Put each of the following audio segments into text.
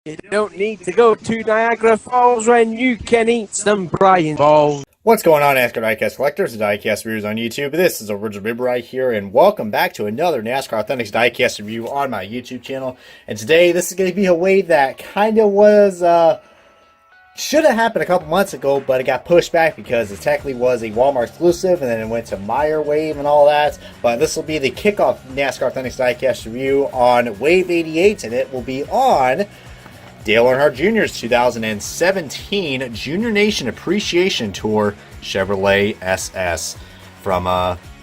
You don't need to go to Niagara Falls when you can eat some Brian balls. What's going on, NASCAR Diecast collectors and Diecast reviewers on YouTube? This is Original Bib right here, and welcome back to another NASCAR Authentics Diecast review on my YouTube channel. And today, this is going to be a wave that kind of was, should have happened a couple months ago, but it got pushed back because it technically was a Walmart exclusive, and then it went to Meyer Wave and all that. But this will be the kickoff NASCAR Authentics Diecast review on Wave 88, and it will be on Dale Earnhardt Jr.'s 2017 Junior Nation Appreciation Tour Chevrolet SS from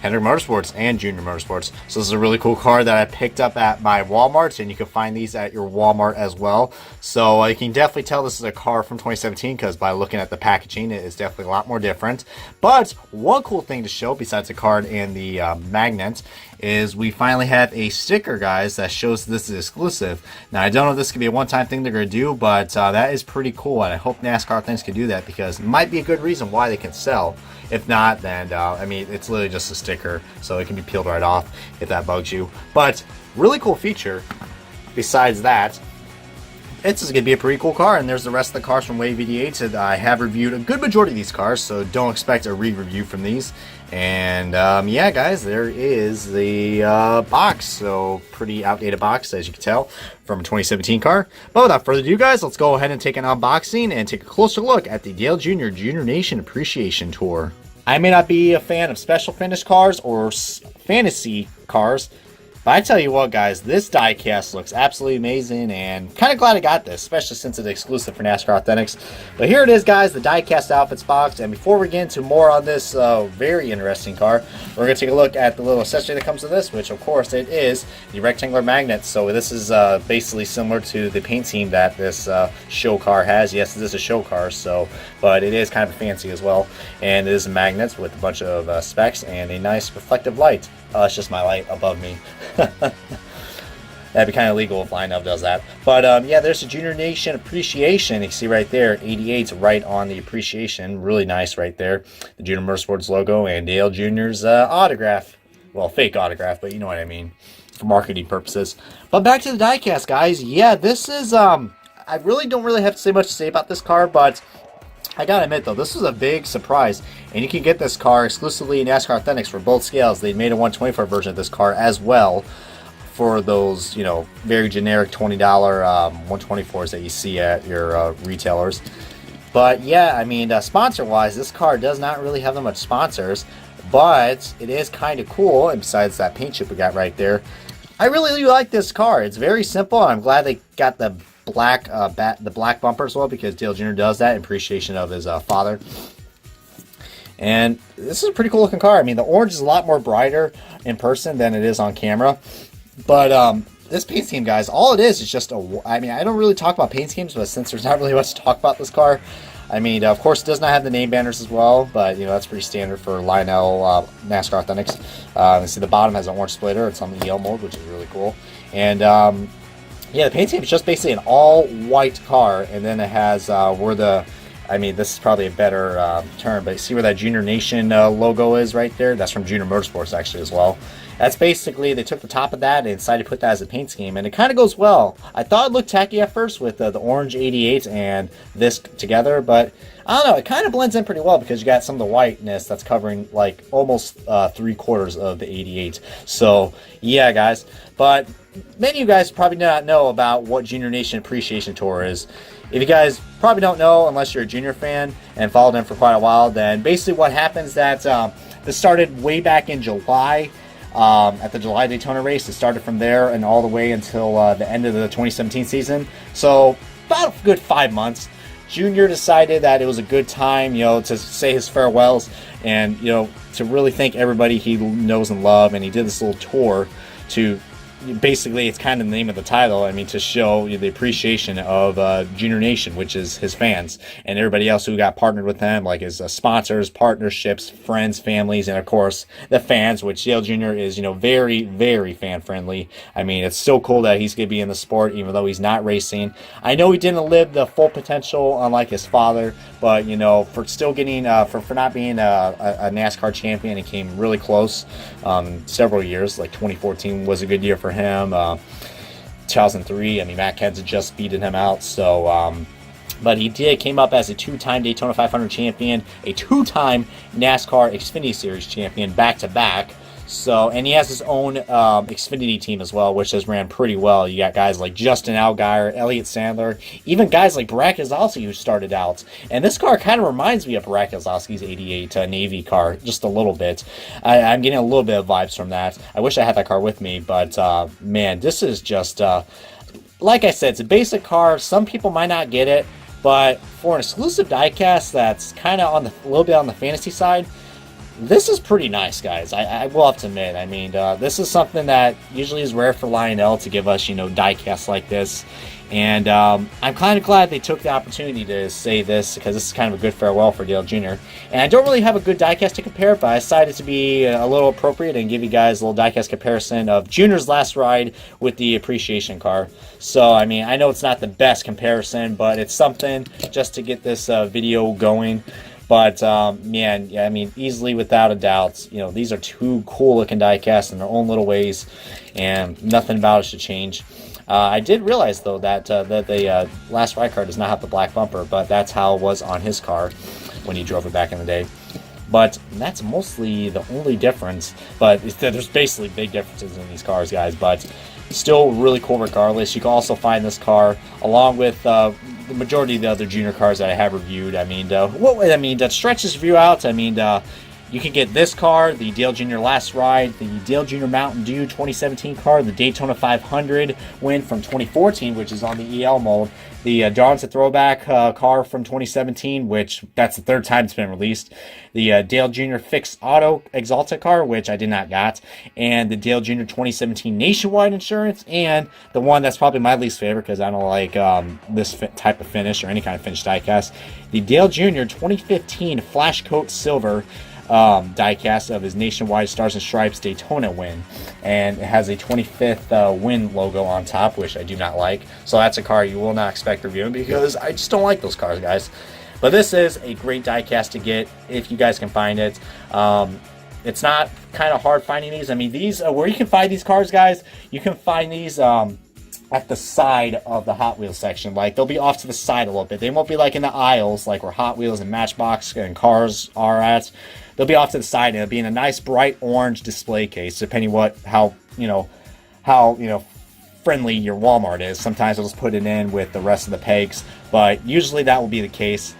Hendrick Motorsports and Junior Motorsports. So this is a really cool car that I picked up at my Walmart, and you can find these at your Walmart as well. So you can definitely tell this is a car from 2017 because by looking at the packaging, it is definitely a lot more different. But one cool thing to show besides the card and the magnet is we finally have a sticker, guys, that shows this is exclusive. Now, I don't know if this could be a one-time thing they're going to do, but that is pretty cool, and I hope NASCAR things can do that because it might be a good reason why they can sell. If not, then, I mean, it's literally just a sticker, so it can be peeled right off if that bugs you. But, really cool feature, besides that, it's going to be a pretty cool car, and there's the rest of the cars from Wave 88. And I have reviewed a good majority of these cars, so don't expect a re-review from these. And yeah, guys, there is the box. So pretty outdated box, as you can tell, from a 2017 car. But without further ado, guys, let's go ahead and take an unboxing and take a closer look at the Dale Jr. Junior Nation Appreciation Tour. I may not be a fan of special finish cars or fantasy cars, but I tell you what, guys, this diecast looks absolutely amazing, and kind of glad I got this, especially since it's exclusive for NASCAR Authentics. But here it is, guys, the diecast outfits box. And before we get into more on this very interesting car, we're going to take a look at the little accessory that comes with this, which, of course, it is the rectangular magnet. So this is basically similar to the paint scheme that this show car has. Yes, it is a show car, but it is kind of fancy as well. And it is a magnet with a bunch of specs and a nice reflective light. It's just my light above me. That'd be kind of illegal if Line Up does that. But yeah, there's the Junior Nation Appreciation. You can see right there, 88's right on the Appreciation. Really nice right there. The Junior Motorsports logo and Dale Jr.'s autograph. Well, fake autograph, but you know what I mean, for marketing purposes. But back to the diecast, guys. Yeah, this is, I really don't have to say much to say about this car, but I gotta admit, though, this was a big surprise, and you can get this car exclusively in NASCAR Authentics for both scales. They made a 124 version of this car as well for those, you know, very generic $20 124s that you see at your retailers. But yeah, I mean, sponsor-wise, this car does not really have that much sponsors, but it is kind of cool. And besides that paint chip we got right there, I really do like this car. It's very simple, and I'm glad they got the black black bumper as well, because Dale Jr. does that in appreciation of his father. And this is a pretty cool looking car. I mean, the orange is a lot more brighter in person than it is on camera. But this paint scheme, guys, all it is just I mean, I don't really talk about paint schemes, but since there's not really much to talk about this car, I mean, of course, it does not have the name banners as well, but, you know, that's pretty standard for Lionel NASCAR Authentics. You see the bottom has an orange splitter. It's on the EL mode, which is really cool. And yeah, the paint scheme is just basically an all-white car, and then it has I mean, this is probably a better term, but you see where that Junior Nation logo is right there? That's from Junior Motorsports, actually, as well. That's basically, they took the top of that and decided to put that as a paint scheme, and it kind of goes well. I thought it looked tacky at first with the orange 88 and this together, but I don't know, it kind of blends in pretty well because you got some of the whiteness that's covering like almost 3/4 of the 88. So, yeah, guys. But many of you guys probably do not know about what Junior Nation Appreciation Tour is. If you guys probably don't know, unless you're a Junior fan and followed them for quite a while, then basically what happens that this started way back in July. At the July Daytona race. It started from there and all the way until the end of the 2017 season. So about a good 5 months. Junior decided that it was a good time, you know, to say his farewells and, you know, to really thank everybody he knows and love. And he did this little tour to basically, it's kind of the name of the title, I mean, to show the appreciation of Junior Nation, which is his fans, and everybody else who got partnered with him, like his sponsors, partnerships, friends, families, and of course, the fans, which Dale Jr. is, you know, very, very fan-friendly. I mean, it's so cool that he's going to be in the sport, even though he's not racing. I know he didn't live the full potential, unlike his father, but, you know, for still getting, for not being a NASCAR champion, he came really close several years, like 2014 was a good year for him. 2003. I mean, Matt Kenseth just beaten him out, so but he came up as a 2-time Daytona 500 champion, a 2-time NASCAR Xfinity Series champion, back-to-back. So, and he has his own Xfinity team as well, which has ran pretty well. You got guys like Justin Allgaier, Elliott Sadler, even guys like Brad Keselowski who started out. And this car kind of reminds me of Brad Keselowski's '88 Navy car, just a little bit. I'm getting a little bit of vibes from that. I wish I had that car with me, but man, this is just, like I said, it's a basic car. Some people might not get it, but for an exclusive diecast that's kind of on a little bit on the fantasy side, this is pretty nice, guys. I will have to admit. I mean, this is something that usually is rare for Lionel to give us, diecasts like this. And I'm kind of glad they took the opportunity to say this, because this is kind of a good farewell for Dale Jr. And I don't really have a good diecast to compare, but I decided to be a little appropriate and give you guys a little diecast comparison of Junior's last ride with the Appreci88ion car. So, I mean, I know it's not the best comparison, but it's something just to get this video going. But, man, yeah, I mean, easily, without a doubt, these are two cool-looking diecasts in their own little ways, and nothing about it should change. I did realize, though, that the last ride car does not have the black bumper, but that's how it was on his car when he drove it back in the day. But that's mostly the only difference. But there's basically big differences in these cars, guys, but still really cool regardless. You can also find this car along with the majority of the other Junior cars that I have reviewed. I mean, to stretch this review out, I mean, you can get this car, the Dale Jr. Last Ride, the Dale Jr. Mountain Dew 2017 car, the Daytona 500 win from 2014, which is on the EL mold, the Dawn's a Throwback car from 2017, which that's the third time it's been released, the Dale Jr. Fixed Auto Exalted car, which I did not got, and the Dale Jr. 2017 Nationwide Insurance, and the one that's probably my least favorite because I don't like this type of finish or any kind of finish diecast, the Dale Jr. 2015 Flash Coat Silver diecast of his Nationwide Stars and Stripes Daytona win, and it has a 25th win logo on top, which I do not like. So that's a car you will not expect reviewing because I just don't like those cars, guys. But this is a great diecast to get if you guys can find it. It's not kind of hard finding these. I mean, these where you can find these cars, guys, you can find these at the side of the Hot Wheels section. Like, they'll be off to the side a little bit. They won't be like in the aisles, like where Hot Wheels and Matchbox and cars are at. They'll be off to the side, and it'll be in a nice bright orange display case, depending how friendly your Walmart is. Sometimes they'll just put it in with the rest of the pegs, but usually that will be the case.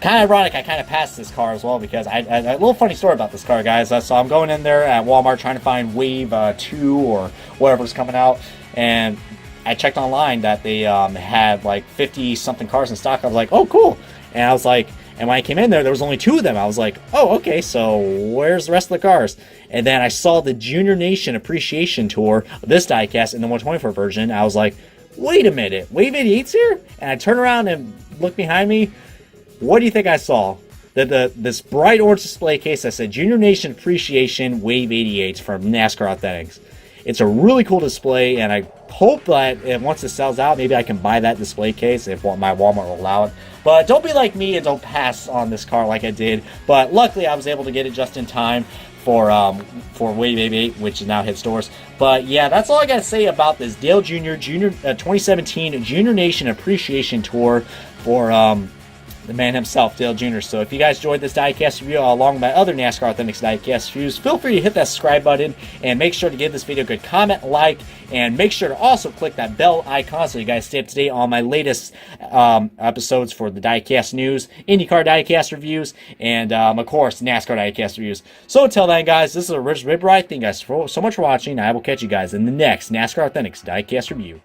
Kind of ironic, I kind of passed this car as well because a little funny story about this car, guys. So I'm going in there at Walmart trying to find Wave 2 or whatever's coming out, and I checked online that they had like 50-something cars in stock. I was like, oh, cool. And I was like, and when I came in there was only 2 of them. I was like, oh, okay, so where's the rest of the cars? And then I saw the Junior Nation Appreciation Tour, this diecast in the 124 version. I was like, wait a minute, Wave 88's here? And I turned around and looked behind me. What do you think I saw? This bright orange display case that said Junior Nation Appreciation Wave 88 from NASCAR Authentics. It's a really cool display, and I hope that once it sells out, maybe I can buy that display case if my Walmart will allow it. But don't be like me and don't pass on this car like I did. But luckily, I was able to get it just in time for Wave 88, which is now hit stores. But yeah, that's all I got to say about this Dale Jr. 2017 Junior Nation Appreciation Tour for the man himself, Dale Jr. So if you guys enjoyed this diecast review along with my other NASCAR Authentics diecast reviews, feel free to hit that subscribe button and make sure to give this video a good comment, like, and make sure to also click that bell icon so you guys stay up to date on my latest episodes for the diecast news, IndyCar diecast reviews, and of course NASCAR diecast reviews. So until then, guys, this is Richard Bibbright. Thank you guys so much for watching. I will catch you guys in the next NASCAR Authentics diecast review.